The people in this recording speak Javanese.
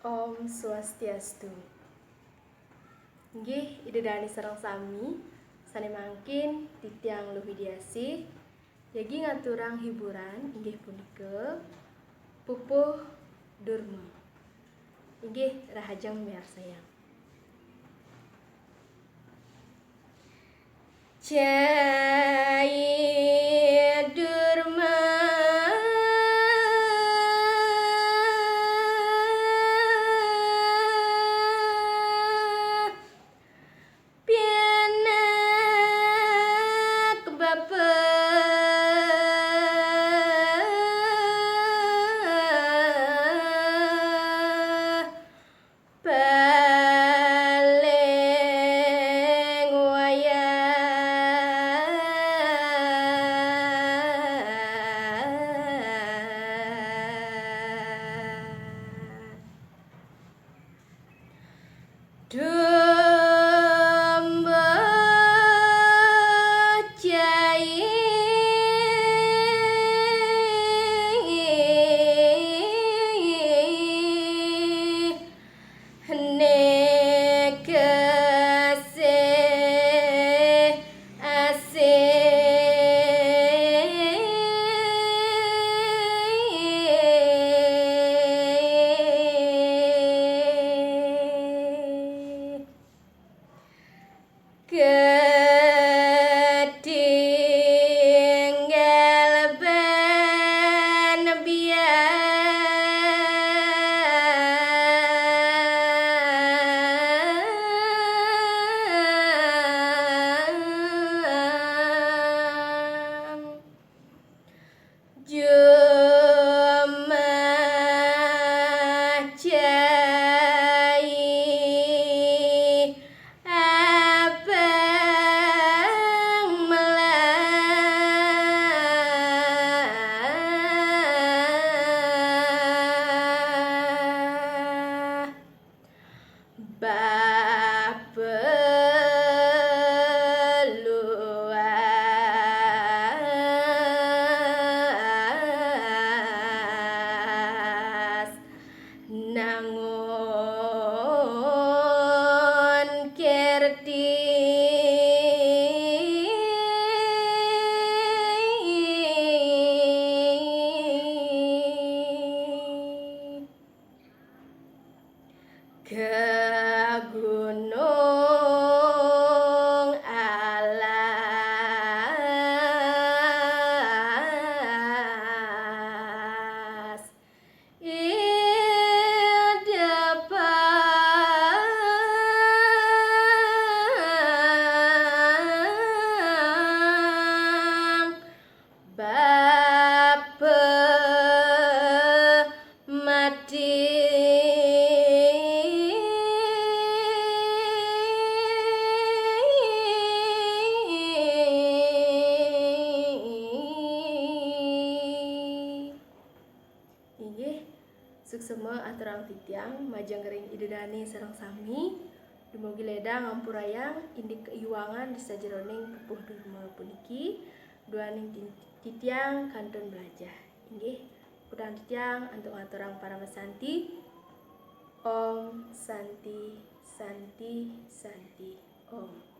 Om Swastiastu. Nggih, idedani sareng sami sanemangkin titiang luwidiasih yagi ngaturang hiburan inggih punika pupuh durma. Inggih rahajeng miarsayang. Cai durma pianak bapa paleng domba cai nekase ketinggal ban biang jumah cai abang melah bapa luas nangon kerti ke gunung alas idapang bapa mati inggih suksema aturang titiang majeng gering idedani sareng sami dumugi ledang ngampurayang indik keiwangan disajeroning pupuh durma puniki duaning titiang kantun belajar inggih kudang titiang untuk ngaturang para mesanti Om Santi Santi Santi Om.